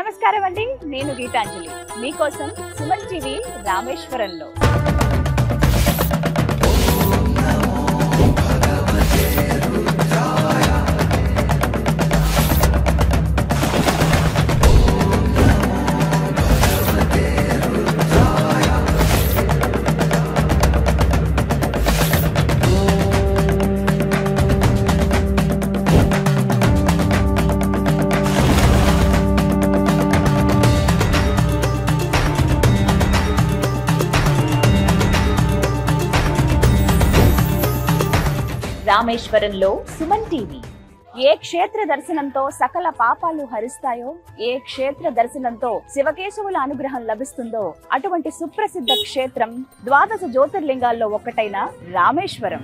నమస్కారం అండి, నేను గీతాంజలి. మీకోసం సుమన్ టీవీ రామేశ్వరంలో. రామేశ్వరంలో సుమన్ టీవీ. ఏ క్షేత్ర దర్శనంతో సకల పాపాలు హరిస్తాయో, ఏ క్షేత్ర దర్శనంతో శివకేశవుల అనుగ్రహం లభిస్తుందో అటువంటి సుప్రసిద్ధ క్షేత్రం 12 జ్యోతిర్లింగాల్లో ఒకటైన రామేశ్వరం.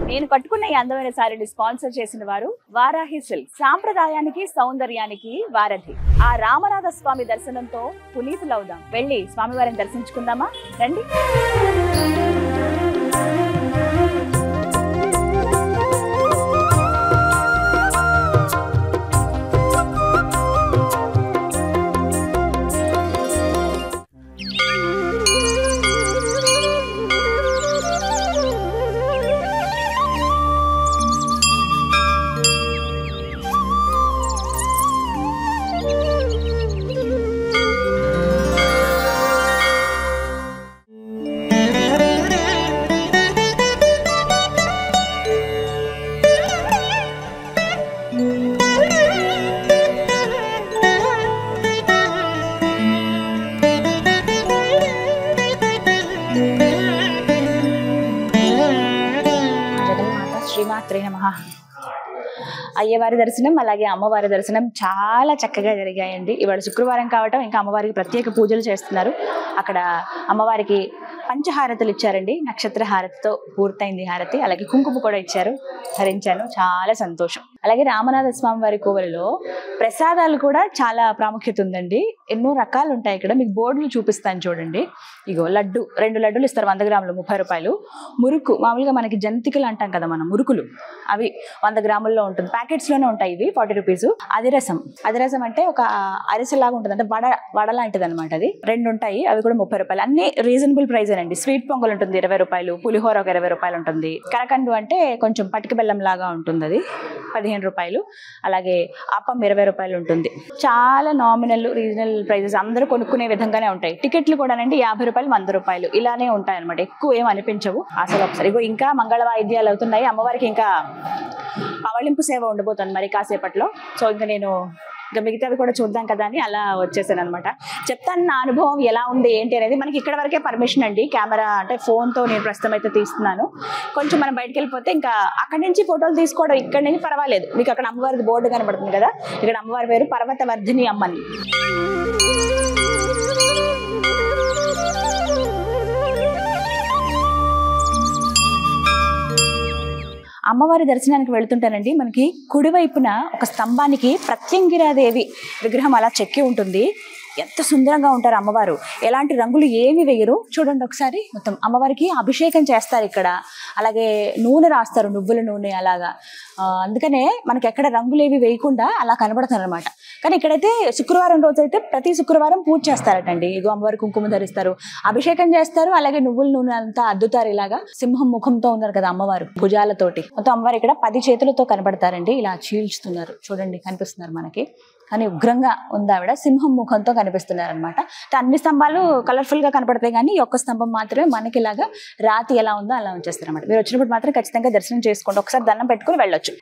నేను కట్టుకున్న ఈ అందమైన సారీని స్పాన్సర్ చేసిన వారు వారాహి సిల్క్. సాంప్రదాయానికి సౌందర్యానికి వారధి. ఆ రామనాథ స్వామి దర్శనంతో పునీతులవుదాం. వెళ్ళి స్వామివారిని దర్శించుకుందామా? రండి. శ్రీమాత్రే నమః. అయ్యవారి దర్శనం అలాగే అమ్మవారి దర్శనం చాలా చక్కగా జరిగాయండి. ఇవాళ శుక్రవారం కావటం ఇంకా అమ్మవారికి ప్రత్యేక పూజలు చేస్తున్నారు. అక్కడ అమ్మవారికి పంచహారతులు ఇచ్చారండి. నక్షత్ర హారతితో పూర్తయింది హారతి. అలాగే కుంకుమ కూడా ఇచ్చారు, ధరించాను. చాలా సంతోషం. అలాగే రామనాథ స్వామి వారి కోవెలలో ప్రసాదాలు కూడా చాలా ప్రాముఖ్యత ఉందండి. ఎన్నో రకాలు ఉంటాయి ఇక్కడ. మీకు బోర్డులు చూపిస్తాను చూడండి. ఇగో లడ్డు, 2 లడ్డులు ఇస్తారు, 100 గ్రాములు 30 రూపాయలు. మురుకు, మామూలుగా మనకి జంతికలు అంటాం కదా మనం, మురుకులు అవి 100 గ్రాముల్లో ఉంటుంది. ప్యాకెట్స్ లోనే ఉంటాయి ఇవి, 40 రూపీస్. అదిరసం, అదిరసం అంటే ఒక అరిసెలాగా ఉంటుంది, అంటే వడ లాంటిది అనమాట. అది 2 ఉంటాయి, అవి కూడా 30 రూపాయలు. అన్ని రీజనబుల్ ప్రైస్ అండి. స్వీట్ పొంగల్ ఉంటుంది 20 రూపాయలు, పులిహోర ఒక 20 రూపాయలు ఉంటుంది. కరకండు అంటే కొంచెం పటిక బెల్లం లాగా ఉంటుంది, అది 15 రూపాయలు. అలాగే అప్పం 20 రూపాయలు ఉంటుంది. చాలా నామినల్ రీజనల్ ప్రైజెస్, అందరూ కొనుక్కునే విధంగానే ఉంటాయి. టికెట్లు కూడా అండి 50 రూపాయలు 100 రూపాయలు ఇలానే ఉంటాయి అనమాట. ఎక్కువ ఏం అనిపించవు అసలు. ఒకసారి ఇగో ఇంకా మంగళ వాయిద్యాలు అవుతున్నాయి. అమ్మవారికి ఇంకా పవళింపు సేవ ఉండబోతుంది మరి కాసేపట్లో. సో ఇంకా నేను మిగతావి కూడా చూద్దాం కదా అని అలా వచ్చేసాను అనమాట. చెప్తాను నా అనుభవం ఎలా ఉంది ఏంటి అనేది. మనకి ఇక్కడ వరకే పర్మిషన్ అండి, కెమెరా అంటే ఫోన్తో నేను ప్రస్తుతం అయితే తీస్తున్నాను. కొంచెం మనం బయటకు వెళ్ళిపోతే ఇంకా అక్కడి నుంచి ఫోటోలు తీసుకోవడం ఇక్కడ నుంచి పర్వాలేదు. మీకు అక్కడ అమ్మవారి బోర్డు కనబడుతుంది కదా, ఇక్కడ అమ్మవారి పేరు పర్వతవర్ధిని అమ్మని. అమ్మవారి దర్శనానికి వెళుతుంటానండి. మనకి కుడివైపున ఒక స్తంభానికి ప్రత్యంగిరాదేవి విగ్రహం అలా చెక్కి ఉంటుంది. ఎంత సుందరంగా ఉంటారు అమ్మవారు. ఎలాంటి రంగులు ఏమి వేయరు. చూడండి ఒకసారి. మొత్తం అమ్మవారికి అభిషేకం చేస్తారు ఇక్కడ. అలాగే నూనె రాస్తారు, నువ్వుల నూనె అలాగా. అందుకనే మనకి ఎక్కడ రంగులు ఏవి వేయకుండా అలా కనబడతారు అనమాట. కానీ ఇక్కడైతే శుక్రవారం రోజు అయితే ప్రతి శుక్రవారం పూజ చేస్తారటండి. ఇగో అమ్మవారి కుంకుమ ధరిస్తారు, అభిషేకం చేస్తారు, అలాగే నువ్వుల నూనె అంతా అద్దుతారు. ఇలాగా సింహం ముఖంతో ఉన్నారు కదా అమ్మవారు, భుజాలతోటి. మొత్తం అమ్మవారు ఇక్కడ 10 చేతులతో కనబడతారండి. ఇలా చీల్చుతున్నారు చూడండి, కనిపిస్తున్నారు మనకి. కానీ ఉగ్రంగా ఉంది ఆవిడ, సింహం ముఖంతో కనిపిస్తున్నారు అనమాట. అన్ని స్తంభాలు కలర్ఫుల్ గా కనపడతాయి, కానీ ఈ ఒక్క స్తంభం మాత్రమే మనకి ఇలాగా రాతి ఎలా ఉందో అలా ఉంచేస్తారు అనమాట. మీరు వచ్చినప్పుడు మాత్రం ఖచ్చితంగా దర్శనం చేసుకోండి. ఒకసారి దండం పెట్టుకుని వెళ్ళొచ్చు.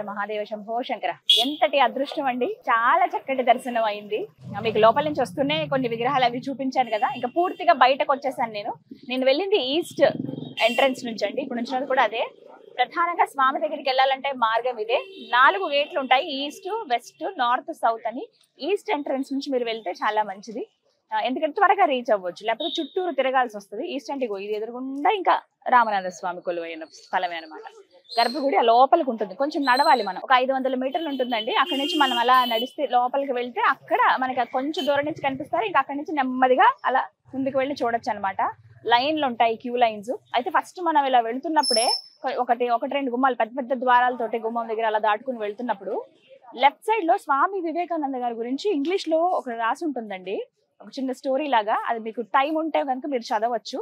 మహాదేవ శంభో శంకర. ఎంతటి అదృష్టం అండి. చాలా చక్కటి దర్శనం అయింది. మీకు లోపల నుంచి వస్తూనే కొన్ని విగ్రహాలు అవి చూపించాను కదా, ఇంకా పూర్తిగా బయటకు వచ్చేసాను. నేను వెళ్ళింది ఈస్ట్ ఎంట్రన్స్ నుంచి అండి. ఇప్పుడు నుంచి కూడా అదే. ప్రధానంగా స్వామి దగ్గరికి వెళ్ళాలంటే మార్గం ఇదే. 4 గేట్లు ఉంటాయి, ఈస్ట్, వెస్ట్, నార్త్, సౌత్ అని. ఈస్ట్ ఎంట్రన్స్ నుంచి మీరు వెళ్తే చాలా మంచిది, ఎందుకంటే త్వరగా రీచ్ అవ్వచ్చు. లేకపోతే చుట్టూరు తిరగాల్సి వస్తుంది. ఈస్ట్ అంటే ఇది ఎదురుగుండా ఇంకా రామనాథ స్వామి కొలువైన స్థలమే అనమాట. గర్భగుడి ఆ లోపలికి ఉంటుంది, కొంచెం నడవాలి మనం, ఒక 500 మీటర్లు ఉంటుందండి. అక్కడి నుంచి మనం అలా నడిస్తే లోపలికి వెళ్తే అక్కడ మనకి కొంచెం దూరం నుంచి కనిపిస్తారు. ఇంకా అక్కడి నుంచి నెమ్మదిగా అలా ముందుకు వెళ్ళి చూడొచ్చు అనమాట. లైన్లు ఉంటాయి, క్యూ లైన్స్. అయితే ఫస్ట్ మనం ఇలా వెళ్తున్నప్పుడే ఒకటి రెండు గుమ్మాలు, పెద్ద పెద్ద ద్వారాలతోటి గుమ్మం దగ్గర అలా దాటుకుని వెళ్తున్నప్పుడు లెఫ్ట్ సైడ్ లో స్వామి వివేకానంద గారి గురించి ఇంగ్లీష్ లో ఒక రాసి ఉంటుందండి, ఒక చిన్న స్టోరీ లాగా. అది మీకు టైం ఉంటే కనుక మీరు చదవచ్చు.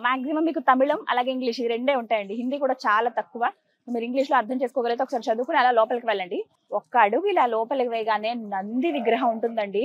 మాక్సిమం మీకు తమిళం అలాగే ఇంగ్లీష్ ఈ రెండే ఉంటాయండి, హిందీ కూడా చాలా తక్కువ. మీరు ఇంగ్లీష్ లో అర్థం చేసుకోగలిగితే ఒకసారి చదువుకుని అలా లోపలికి వెళ్ళండి. ఒక్క అడుగు ఇలా లోపలికి వేయగానే నంది విగ్రహం ఉంటుందండి.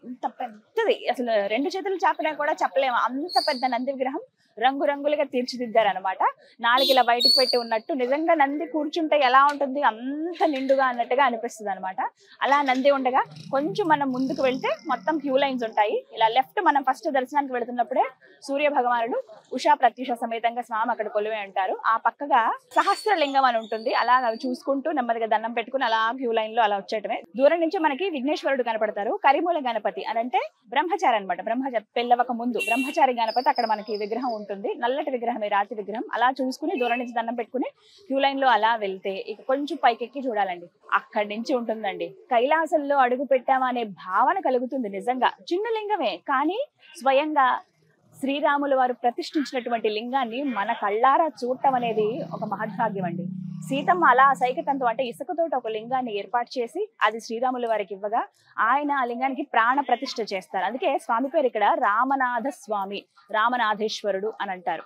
ఇంత పెద్దది, అసలు 2 చేతులు చాపినా కూడా చెప్పలేము అంత పెద్ద నంది విగ్రహం. రంగురంగులుగా తీర్చిదిద్దారు అనమాట. 4 ఇలా బయటకు పెట్టి ఉన్నట్టు, నిజంగా నంది కూర్చుంటే ఎలా ఉంటుంది అంత నిండుగా అన్నట్టుగా అనిపిస్తుంది అనమాట. అలా నంది ఉండగా కొంచెం మనం ముందుకు వెళ్తే మొత్తం క్యూ లైన్స్ ఉంటాయి. ఇలా లెఫ్ట్ మనం ఫస్ట్ దర్శనానికి వెళుతున్నప్పుడే సూర్య భగవానుడు ఉషా ప్రత్యూష సమేతంగా స్వామి అక్కడ కొలువై ఉంటారు. ఆ పక్కగా సహస్రలింగం అని ఉంటుంది. అలా చూసుకుంటూ నెమ్మదిగా దండం పెట్టుకుని అలా క్యూ లైన్ లో అలా వచ్చేయటమే. దూరం నుంచి మనకి విఘ్నేశ్వరుడు కనపడతారు. కరిమూల గణపతి అని అంటే బ్రహ్మచారి అనమాట, పెళ్ళవక ముందు బ్రహ్మచారి గణపతి అక్కడ మనకి విగ్రహం ఉంటుంది. నల్లటి విగ్రహమే, రాతి విగ్రహం. అలా చూసుకుని దూరం నుంచి దండం పెట్టుకుని క్యూ లైన్ లో అలా వెళ్తే ఇక కొంచెం పైకెక్కి చూడాలండి. అక్కడి నుంచి ఉంటుందండి, కైలాసంలో అడుగు పెట్టామా అనే భావన కలుగుతుంది. నిజంగా చిన్న లింగమే, కానీ స్వయంగా శ్రీరాములు వారు ప్రతిష్ఠించినటువంటి లింగాన్ని మన కళ్ళారా చూడటం అనేది ఒక మహద్భాగ్యం అండి. సీతమ్మ అలా సైకతంతో అంటే ఇసుకతోటి ఒక లింగాన్ని ఏర్పాటు చేసి అది శ్రీరాముల వారికి ఇవ్వగా ఆయన ఆ లింగానికి ప్రాణ ప్రతిష్ఠ చేస్తారు. అందుకే స్వామి పేరు ఇక్కడ రామనాథ స్వామి, రామనాథేశ్వరుడు అని అంటారు.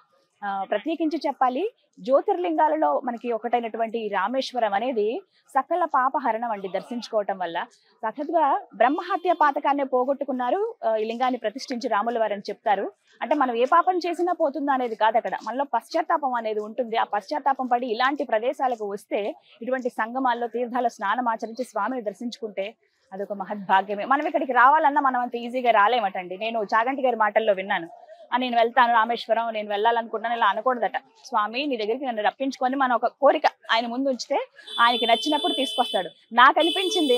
ప్రత్యేకించి చెప్పాలి, జ్యోతిర్లింగాలలో మనకి ఒకటైనటువంటి రామేశ్వరం అనేది సకల పాపహరణం అండి. దర్శించుకోవటం వల్ల సాక్షాత్గా బ్రహ్మహత్య పాతకాన్నే పోగొట్టుకున్నారు ఈ లింగాన్ని ప్రతిష్ఠించి రాముల వారు అని చెప్తారు. అంటే మనం ఏ పాపం చేసినా పోతుందా అనేది కాదు, అక్కడ మనలో పశ్చాత్తాపం అనేది ఉంటుంది. ఆ పశ్చాత్తాపం పడి ఇలాంటి ప్రదేశాలకు వస్తే, ఇటువంటి సంగమాల్లో తీర్థాల స్నానం ఆచరించి స్వామిని దర్శించుకుంటే అదొక మహద్భాగ్యమే. మనం ఇక్కడికి రావాలన్నా మనం అంత ఈజీగా రాలేమటండి. నేను చాగంటి గారి మాటల్లో విన్నాను, నేను వెళ్తాను రామేశ్వరం, నేను వెళ్ళాలనుకుంటున్నాను, ఇలా అనకూడదట. స్వామి నీ దగ్గరికి నన్ను రప్పించుకొని మనం ఒక కోరిక ఆయన ముందు ఉంచితే ఆయనకి నచ్చినప్పుడు తీసుకొస్తాడు. నాకు అనిపించింది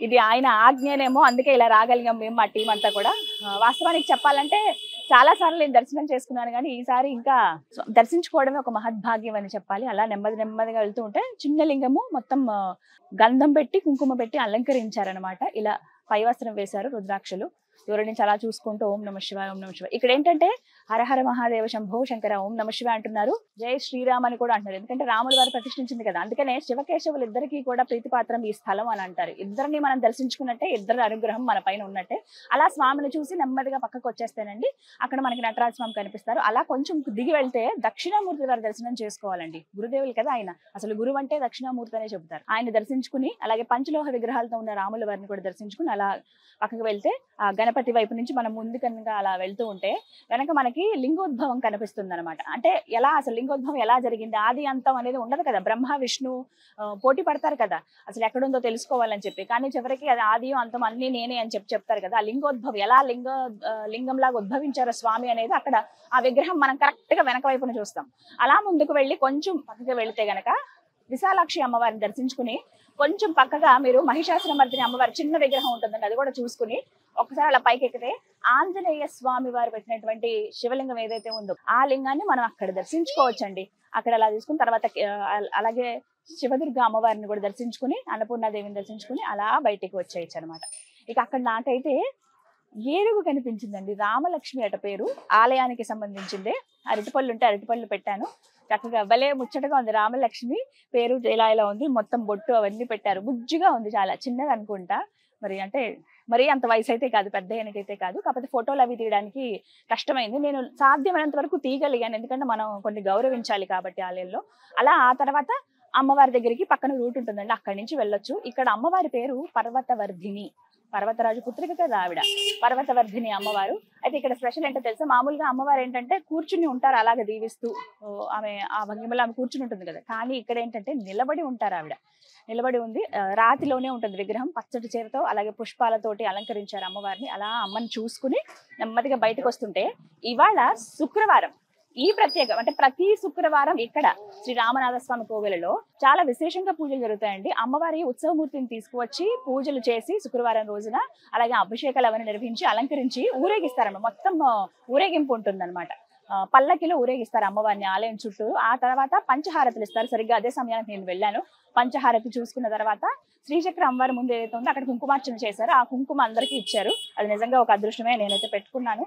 ఇది ఆయన ఆజ్ఞనేమో, అందుకే ఇలా రాగలిగాం మేము, మా టీం అంతా కూడా. వాస్తవానికి చెప్పాలంటే చాలా సార్లు నేను దర్శనం చేసుకున్నాను, కానీ ఈసారి ఇంకా దర్శించుకోవడమే ఒక మహద్భాగ్యం అని చెప్పాలి. అలా నెమ్మదిగా వెళ్తూ ఉంటే చిన్న లింగము మొత్తం గంధం పెట్టి కుంకుమ పెట్టి అలంకరించారనమాట. ఇలా పైవస్త్రం వేశారు, రుద్రాక్షలు. దూరం నుంచి అలా చూసుకుంటూ ఓం నమ శివాయ, ఓం నమ శివాయ. ఇక్కడ ఏంటంటే హరహర మహాదేవ శంభో శంకర ఓం నమ శివాయ అంటున్నారు, జై శ్రీరామ్ అని కూడా అంటున్నారు. ఎందుకంటే రాముల వారు ప్రతిష్ఠించింది కదా, అందుకనే శివకేశవులు ఇద్దరికి కూడా ప్రీతిపాత్రం ఈ స్థలం అని అంటారు. ఇద్దరిని మనం దర్శించుకున్నట్టే, ఇద్దరి అనుగ్రహం మన పైన ఉన్నట్టే. అలా స్వామిని చూసి నెమ్మదిగా పక్కకు వచ్చేస్తేనండి అక్కడ మనకి నటరాజ స్వామి కనిపిస్తారు. అలా కొంచెం దిగి వెళ్తే దక్షిణామూర్తి వారి దర్శనం చేసుకోవాలండి. గురుదేవులు కదా ఆయన, అసలు గురువు అంటే దక్షిణామూర్తి అనే చెబుతారు. ఆయన దర్శించుకుని అలాగే పంచలోహ విగ్రహాలతో ఉన్న రాముల వారిని కూడా దర్శించుకుని అలా పక్కకు వెళ్తే ఆ గణపతి వైపు నుంచి మనం ముందు కనుక అలా వెళ్తూ ఉంటే వెనక మనకి లింగోద్భవం కనిపిస్తుంది అనమాట. అంటే ఎలా అసలు లింగోద్భవం ఎలా జరిగింది, ఆది అంతం అనేది ఉండదు కదా. బ్రహ్మ విష్ణు పోటీ పడతారు కదా అసలు ఎక్కడుందో తెలుసుకోవాలని చెప్పి, కానీ చివరికి అది ఆది అంతం అన్ని నేనే అని చెప్తారు కదా. ఆ లింగోద్భవం ఎలా లింగంలాగా ఉద్భవించారో స్వామి అనేది అక్కడ ఆ విగ్రహం మనం కరెక్ట్ గా వెనక వైపున చూస్తాం. అలా ముందుకు వెళ్ళి కొంచెం పక్కకి వెళితే గనక విశాలాక్షి అమ్మవారిని దర్శించుకుని కొంచెం పక్కగా మీరు మహిషాసురమర్దిని అమ్మవారి చిన్న విగ్రహం ఉంటుందండి, అది కూడా చూసుకుని ఒకసారి అలా పైకి ఎక్కితే ఆంజనేయ స్వామి వారు పెట్టినటువంటి శివలింగం ఏదైతే ఉందో ఆ లింగాన్ని మనం అక్కడ దర్శించుకోవచ్చండి. అక్కడ అలా చూసుకుని తర్వాత అలాగే శివదుర్గ అమ్మవారిని కూడా దర్శించుకుని అన్నపూర్ణాదేవిని దర్శించుకుని అలా బయటికి వచ్చేయచ్చు అనమాట. ఇక అక్కడ నాకైతే ఏనుగు కనిపించిందండి, రామలక్ష్మి అట పేరు, ఆలయానికి సంబంధించిందే. అరటిపళ్ళు ఉంటే అరటిపళ్ళు పెట్టాను, చక్కగా భలే ముచ్చటగా ఉంది. రామలక్ష్మి పేరు ఇలా ఉంది, మొత్తం బొట్టు అవన్నీ పెట్టారు, బుజ్జిగా ఉంది, చాలా చిన్నది అనుకుంటా. మరి అంత వయసు అయితే కాదు, పెద్ద ఏనుగైతే కాదు. కాకపోతే ఫోటోలు అవి తీయడానికి కష్టమైంది. నేను సాధ్యమైనంత వరకు తీయగలిగాను, ఎందుకంటే మనం కొన్ని గౌరవించాలి కాబట్టి ఆలయంలో. అలా ఆ తర్వాత అమ్మవారి దగ్గరికి పక్కన రూట్ ఉంటుందండి, అక్కడి నుంచి వెళ్ళొచ్చు. ఇక్కడ అమ్మవారి పేరు పర్వతవర్ధిని, పర్వతరాజు పుత్రిక కదా ఆవిడ, పర్వతవర్ధిని అమ్మవారు. అయితే ఇక్కడ స్పెషల్ ఏంటో తెలుసా, మామూలుగా అమ్మవారు ఏంటంటే కూర్చుని ఉంటారు అలాగే దీవిస్తూ, ఆమె ఆ భంగిమలో ఆమె కూర్చుని ఉంటుంది కదా, కానీ ఇక్కడ ఏంటంటే నిలబడి ఉంటారు. ఆవిడ నిలబడి ఉంది, రాతిలోనే ఉంటుంది విగ్రహం, పచ్చటి చీరతో అలాగే పుష్పాలతోటి అలంకరించారు అమ్మవారిని. అలా అమ్మని చూసుకుని నెమ్మదిగా బయటకు వస్తుంటే ఇవాళ శుక్రవారం, ఈ ప్రత్యేకం అంటే ప్రతి శుక్రవారం ఇక్కడ శ్రీ రామనాథ స్వామి కోవెలలో చాలా విశేషంగా పూజలు జరుగుతాయండి. అమ్మవారి ఉత్సవమూర్తిని తీసుకువచ్చి పూజలు చేసి శుక్రవారం రోజున అలాగే అభిషేకాలు అవన్నీ నిర్వహించి అలంకరించి ఊరేగిస్తారన్నమాట. మొత్తం ఊరేగింపు ఉంటుందన్నమాట. పల్లకిలో ఊరేగిస్తారు అమ్మవారిని ఆలయం చుట్టూ. ఆ తర్వాత పంచహారతులు ఇస్తారు. సరిగ్గా అదే సమయానికి నేను వెళ్ళాను. పంచహారతి చూసుకున్న తర్వాత శ్రీచక్ర అమ్మవారి ముందు ఏదైతే ఉందో అక్కడ కుంకుమార్చన చేశారు. ఆ కుంకుమ అందరికీ ఇచ్చారు. అది నిజంగా ఒక అదృష్టమే, నేనైతే పెట్టుకున్నాను.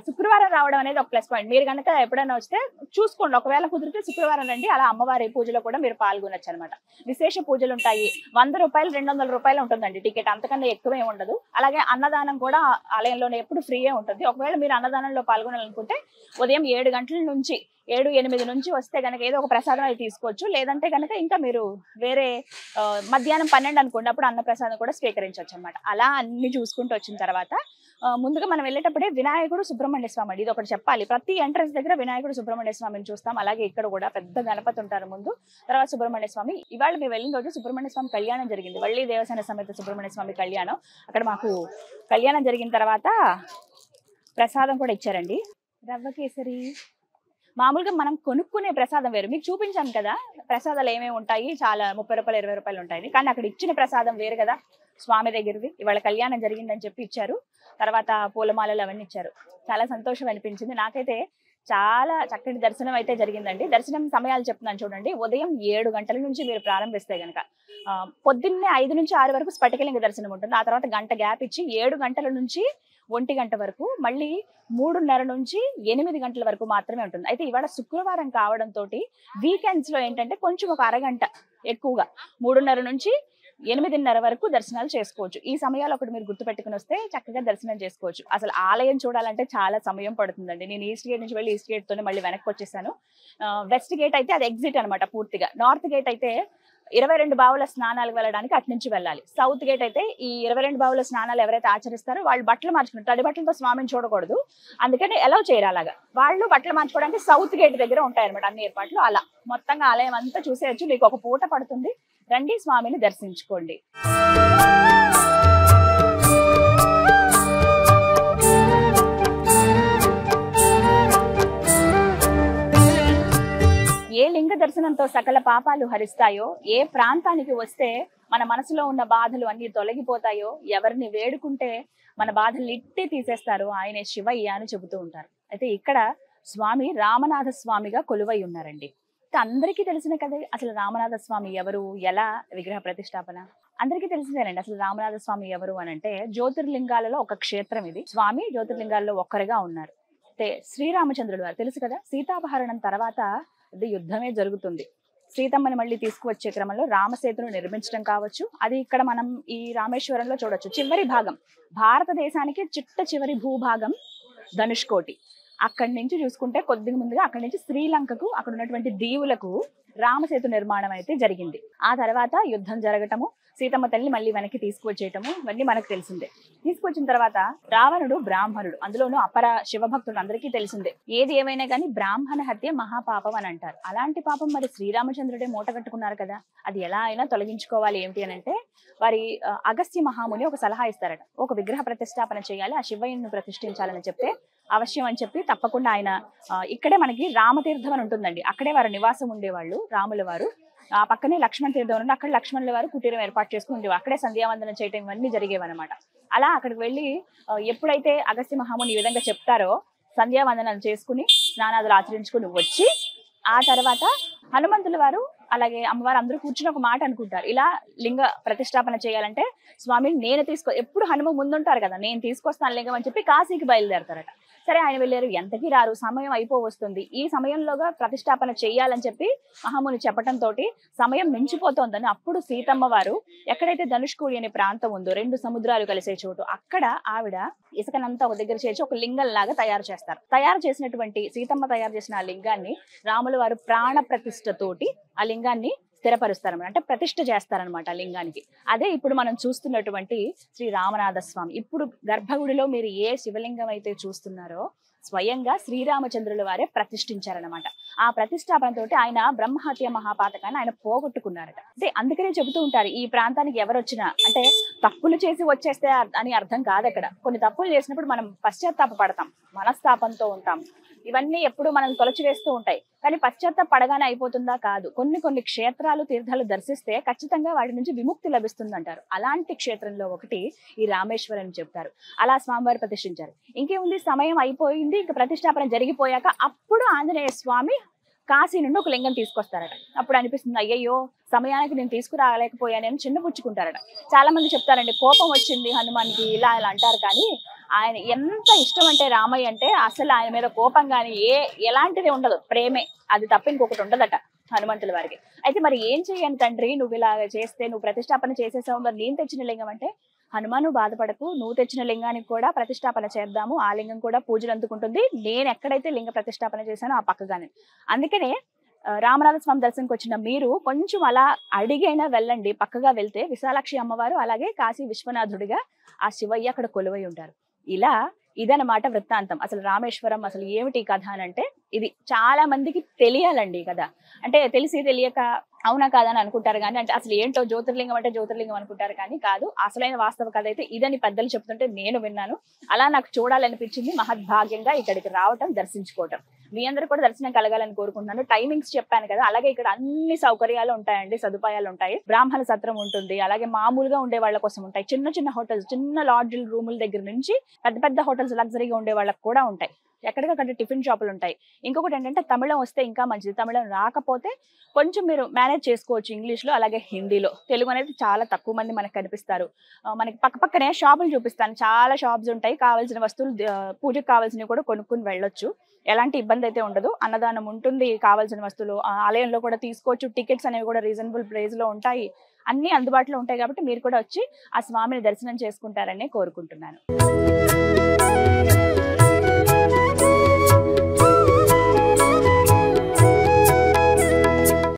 శుక్రవారం రావడం అనేది ఒక ప్లస్ పాయింట్. మీరు కనుక ఎప్పుడైనా వస్తే చూసుకోండి, ఒకవేళ కుదిరితే శుక్రవారం రండి. అలా అమ్మవారి పూజలో కూడా మీరు పాల్గొనొచ్చు అనమాట. విశేష పూజలు ఉంటాయి. 100 రూపాయలు 200 రూపాయలు ఉంటుందండి టికెట్, అంతకన్నా ఎక్కువే ఉండదు. అలాగే అన్నదానం కూడా ఆలయంలోనే ఎప్పుడు ఫ్రీయే ఉంటుంది. ఒకవేళ మీరు అన్నదానంలో పాల్గొనాలనుకుంటే ఉదయం 7 గంటల నుంచి 7-8 నుంచి వస్తే కనుక ఏదో ఒక ప్రసాదం అది తీసుకోవచ్చు. లేదంటే కనుక ఇంకా మీరు వేరే మధ్యాహ్నం 12 అనుకోండి, అప్పుడు అన్న ప్రసాదం కూడా స్వీకరించవచ్చు అనమాట. అలా అన్ని చూసుకుంటూ వచ్చిన తర్వాత ముందుగా మనం వెళ్ళేటప్పుడే వినాయకుడు సుబ్రహ్మణ్య స్వామి అండి, ఇది ఒకటి చెప్పాలి. ప్రతి ఎంట్రన్స్ దగ్గర వినాయకుడు సుబ్రహ్మణ్య స్వామిని చూస్తాం. అలాగే ఇక్కడ కూడా పెద్ద గణపతి ఉంటారు ముందు, తర్వాత సుబ్రహ్మణ్య స్వామి. ఇవాళ మేము వెళ్ళిన రోజు సుబ్రహ్మణ్య స్వామి కళ్యాణం జరిగింది, వల్లి దేవసేన సమేత సుబ్రహ్మణ్య స్వామి కళ్యాణం. అక్కడ మాకు కళ్యాణం జరిగిన తర్వాత ప్రసాదం కూడా ఇచ్చారండి, రవ్వ కేసరి. మామూలుగా మనం కొనుక్కునే ప్రసాదం వేరు, మీకు చూపించాను కదా ప్రసాదాలు ఏమేమి ఉంటాయి, చాలా 30 రూపాయలు 20 రూపాయలు ఉంటాయి. కానీ అక్కడ ఇచ్చిన ప్రసాదం వేరు కదా, స్వామి దగ్గరది. ఇవాళ కళ్యాణం జరిగిందని చెప్పి ఇచ్చారు. తర్వాత పూలమాలలు అవన్నీ ఇచ్చారు. చాలా సంతోషం అనిపించింది నాకైతే. చాలా చక్కటి దర్శనం అయితే జరిగిందండి. దర్శనం సమయాలు చెప్తున్నాను చూడండి. ఉదయం 7 గంటల నుంచి మీరు ప్రారంభిస్తే గనక పొద్దున్నే 5 నుంచి 6 వరకు స్ఫటికలింగ దర్శనం ఉంటుంది. ఆ తర్వాత గంట గ్యాప్ ఇచ్చి 7 గంటల నుంచి 1 గంట వరకు, మళ్ళీ 3:30 నుంచి 8 గంటల వరకు మాత్రమే ఉంటుంది. అయితే ఇవాళ శుక్రవారం కావడంతో వీకెండ్స్ లో ఏంటంటే కొంచెం ఒక అరగంట ఎక్కువగా 3:30 నుంచి 8:30 వరకు దర్శనాలు చేసుకోవచ్చు. ఈ సమయాలు ఒకటి మీరు గుర్తుపెట్టుకుని వస్తే చక్కగా దర్శనం చేసుకోవచ్చు. అసలు ఆలయం చూడాలంటే చాలా సమయం పడుతుందండి. నేను ఈస్ట్ గేట్ నుంచి వెళ్ళి ఈస్ట్ గేట్ తోనే మళ్ళీ వెనక్కి వచ్చేసాను. వెస్ట్ గేట్ అయితే అది ఎగ్జిట్ అనమాట పూర్తిగా. నార్త్ గేట్ అయితే 22 బావుల స్నానాలకు వెళ్ళడానికి అటు నుంచి వెళ్ళాలి. సౌత్ గేట్ అయితే ఈ 22 బావుల స్నానాలు ఎవరైతే ఆచరిస్తారో వాళ్ళు బట్టలు మార్చుకున్నారు, తడి బట్టలతో స్వామిని చూడకూడదు, అందుకని అలౌ చేయరు. అలాగా వాళ్ళు బట్టలు మార్చుకోవడానికి సౌత్ గేట్ దగ్గర ఉంటాయన్నమాట అన్ని ఏర్పాట్లు. అలా మొత్తంగా ఆలయం అంతా చూసేయచ్చు. మీకు ఒక పూట పడుతుంది, రండి స్వామిని దర్శించుకోండి. ఏ లింగ దర్శనంతో సకల పాపాలు హరిస్తాయో, ఏ ప్రాంతానికి వస్తే మన మనసులో ఉన్న బాధలు అన్ని తొలగిపోతాయో, ఎవరిని వేడుకుంటే మన బాధలు ఇట్టి తీసేస్తారో ఆయనే శివయ్య అని చెబుతూ ఉంటారు. అయితే ఇక్కడ స్వామి రామనాథ స్వామిగా కొలువై ఉన్నారండి. అందరికీ తెలిసిన కదా అసలు రామనాథ స్వామి ఎవరు, ఎలా విగ్రహ ప్రతిష్టాపన అందరికీ తెలిసిందేనండి. అసలు రామనాథ స్వామి ఎవరు అని అంటే జ్యోతిర్లింగాలలో ఒక క్షేత్రం ఇది. స్వామి జ్యోతిర్లింగాల్లో ఒక్కరిగా ఉన్నారు. అంటే శ్రీరామచంద్రుడు వారు తెలుసు కదా, సీతాపహరణం తర్వాత యుద్ధమే జరుగుతుంది. సీతమ్మని మళ్ళీ తీసుకువచ్చే క్రమంలో రామసేతును నిర్మించడం కావచ్చు, అది ఇక్కడ మనం ఈ రామేశ్వరంలో చూడొచ్చు. చివరి భాగం భారతదేశానికి చిట్ట చివరి భూభాగం ధనుష్కోటి. అక్కడి నుంచి చూసుకుంటే కొద్దిగా ముందుగా అక్కడి నుంచి శ్రీలంకకు, అక్కడ ఉన్నటువంటి దీవులకు రామసేతు నిర్మాణం అయితే జరిగింది. ఆ తర్వాత యుద్ధం జరగటము, సీతమ్మ తల్లిని మళ్ళీ వెనక్కి తీసుకువచ్చేయటము, ఇవన్నీ మనకు తెలిసిందే. తీసుకొచ్చిన తర్వాత రావణుడు బ్రాహ్మణుడు, అందులోనూ అపర శివభక్తుడు, అందరికీ తెలిసిందే. ఏది ఏమైనా కానీ బ్రాహ్మణ హత్య మహాపాపం అని అంటారు. అలాంటి పాపం మరి శ్రీరామచంద్రుడే మూట కట్టుకున్నారు కదా, అది ఎలా అయినా తొలగించుకోవాలి. ఏమిటి అని అంటే వారి అగస్త్య మహాముని ఒక సలహా ఇస్తారట. ఒక విగ్రహ ప్రతిష్టాపన చేయాలి, ఆ శివయ్యను ప్రతిష్ఠించాలని చెప్తే అవశ్యం అని చెప్పి తప్పకుండా ఆయన ఇక్కడే మనకి రామతీర్థం అని ఉంటుందండి, అక్కడే వారు నివాసం ఉండేవాళ్ళు రాముల వారు. ఆ పక్కనే లక్ష్మణ తీర్థం ఉండి అక్కడ లక్ష్మణుల వారు కుటీరం ఏర్పాటు చేసుకుని ఉండేవారు. అక్కడే సంధ్యావందనం చేయటం ఇవన్నీ జరిగేవన్నమాట. అలా అక్కడికి వెళ్ళి ఎప్పుడైతే అగస్త్య మహాముని ఈ విధంగా చెప్తారో సంధ్యావందనాలు చేసుకుని స్నానాదులు ఆచరించుకుని వచ్చి ఆ తర్వాత హనుమంతుల వారు అలాగే అమ్మవారు అందరూ కూర్చుని ఒక మాట అనుకుంటారు, ఇలా లింగ ప్రతిష్టాపన చేయాలంటే స్వామి నేను ఎప్పుడు హనుమ ముందుంటారు కదా, నేను తీసుకొస్తాను లింగం అని చెప్పి కాశీకి బయలుదేరతారట. సరే ఆయన వెళ్ళారు, ఎంతకీ రారు, సమయం అయిపోవస్తుంది, ఈ సమయంలోగా ప్రతిష్టాపన చేయాలని చెప్పి మహాముని చెప్పటంతో సమయం మించిపోతోందని అప్పుడు సీతమ్మ వారు ఎక్కడైతే ధనుష్కోడి అనే ప్రాంతం ఉందో 2 సముద్రాలు కలిసే చోటు, అక్కడ ఆవిడ ఇసుకనంతా ఒక దగ్గర చేర్చి ఒక లింగం లాగా తయారు చేస్తారు. తయారు చేసినటువంటి సీతమ్మ తయారు చేసిన ఆ లింగాన్ని రాముల వారు ప్రాణ ప్రతిష్ఠతోటి ఆ లింగాన్ని స్థిరపరుస్తారన్నమాట, అంటే ప్రతిష్ఠ చేస్తారనమాట ఆ లింగానికి. అదే ఇప్పుడు మనం చూస్తున్నటువంటి శ్రీ రామనాథ స్వామి. ఇప్పుడు గర్భగుడిలో మీరు ఏ శివలింగం అయితే చూస్తున్నారో స్వయంగా శ్రీరామచంద్రుల వారే ప్రతిష్ఠించారనమాట. ఆ ప్రతిష్టాపనతోటి ఆయన బ్రహ్మహత్య మహాపాతకాన్ని ఆయన పోగొట్టుకున్నారట. అంటే అందుకనే చెబుతూ ఉంటారు, ఈ ప్రాంతానికి ఎవరు వచ్చినా అంటే తప్పులు చేసి వచ్చేస్తే అని అర్థం కాదు. అక్కడ కొన్ని తప్పులు చేసినప్పుడు మనం పశ్చాత్తాప పడతాం, మనస్తాపంతో ఉంటాం, ఇవన్నీ ఎప్పుడు మనం తొలచివేస్తూ ఉంటాయి. కానీ పశ్చాత్తాపడగానే అయిపోతుందా? కాదు. కొన్ని క్షేత్రాలు, తీర్థాలు దర్శిస్తే ఖచ్చితంగా వాటి నుంచి విముక్తి లభిస్తుందంటారు. అలాంటి క్షేత్రంలో ఒకటి ఈ రామేశ్వరం అని చెప్తారు. అలా స్వామివారు ప్రతిష్ఠించారు. ఇంకేముంది, సమయం అయిపోయింది, ఇంక ప్రతిష్టాపన జరిగిపోయాక అప్పుడు ఆంజనేయ స్వామి కాశీ నుండి ఒక లింగం తీసుకొస్తారట. అప్పుడు అనిపిస్తుంది, అయ్యయ్యో సమయానికి నేను తీసుకురాలేకపోయానని చిన్నపుచ్చుకుంటారట. చాలా మంది చెప్తారండి, కోపం వచ్చింది హనుమాన్కి ఇలా అంటారు. కానీ ఆయన ఎంత ఇష్టం అంటే రామయ్య అంటే అసలు ఆయన మీద కోపం కానీ ఎలాంటిది ఉండదు, ప్రేమే. అది తప్ప ఇంకొకటి ఉండదట హనుమంతుల వారికి. అయితే మరి ఏం చెయ్యను తండ్రి, నువ్వు ఇలా చేస్తే, నువ్వు ప్రతిష్టాపన చేసేసావు, మరి నేను తెచ్చిన లింగం అంటే, హనుమాను బాధపడకు, నువ్వు తెచ్చిన లింగానికి కూడా ప్రతిష్టాపన చేద్దాము, ఆ లింగం కూడా పూజలు అందుకుంటుంది, నేను ఎక్కడైతే లింగ ప్రతిష్టాపన చేశానో ఆ పక్కగానే. అందుకనే రామనాథ స్వామి దర్శనంకి వచ్చిన మీరు కొంచెం అలా అడిగైనా వెళ్ళండి. పక్కగా వెళ్తే విశాలాక్షి అమ్మవారు, అలాగే కాశీ విశ్వనాథుడిగా ఆ శివయ్య అక్కడ కొలువై ఉంటారు. ఇలా ఇదనమాట వృత్తాంతం. అసలు రామేశ్వరం అసలు ఏమిటి కథ అని అంటే, ఇది చాలా మందికి తెలియాలండి కదా. అంటే తెలిసి తెలియక అవునా కాదని అనుకుంటారు కానీ, అంటే అసలు ఏంటో జ్యోతిర్లింగం అంటే జ్యోతిర్లింగం అనుకుంటారు కానీ కాదు. అసలైన వాస్తవ కథ అయితే ఇదని పెద్దలు చెప్తుంటే నేను విన్నాను. అలా నాకు చూడాలనిపించింది. మహద్భాగ్యంగా ఇక్కడికి రావటం, దర్శించుకోవటం. మీ అందరూ కూడా దర్శనం కలగాలని కోరుకుంటున్నాను. టైమింగ్స్ చెప్పాను కదా, అలాగే ఇక్కడ అన్ని సౌకర్యాలు ఉంటాయండి, సదుపాయాలు ఉంటాయి. బ్రాహ్మణ సత్రం ఉంటుంది, అలాగే మామూలుగా ఉండే వాళ్ళ కోసం ఉంటాయి. చిన్న చిన్న హోటల్స్, చిన్న లాడ్జిల్ రూముల దగ్గర నుంచి పెద్ద పెద్ద హోటల్స్, లగ్జరీగా ఉండే వాళ్ళకి కూడా ఉంటాయి. ఎక్కడికక్కడ టిఫిన్ షాపులు ఉంటాయి. ఇంకొకటి ఏంటంటే, తమిళం వస్తే ఇంకా మంచిది. తమిళం రాకపోతే కొంచెం మీరు మేనేజ్ చేసుకోవచ్చు ఇంగ్లీష్లో, అలాగే హిందీలో. తెలుగు అనేది చాలా తక్కువ మంది మనకు కనిపిస్తారు. మనకి పక్కనే షాపులు చూపిస్తాను, చాలా షాప్స్ ఉంటాయి. కావాల్సిన వస్తువులు, పూజకు కావాల్సినవి కూడా కొనుక్కుని వెళ్ళొచ్చు. ఎలాంటి ఇబ్బంది అయితే ఉండదు. అన్నదానం ఉంటుంది, కావాల్సిన వస్తువులు ఆలయంలో కూడా తీసుకోవచ్చు. టికెట్స్ అనేవి కూడా రీజనబుల్ ప్రైస్ లో ఉంటాయి. అన్ని అందుబాటులో ఉంటాయి. కాబట్టి మీరు కూడా వచ్చి ఆ స్వామిని దర్శనం చేసుకుంటారని కోరుకుంటున్నాను.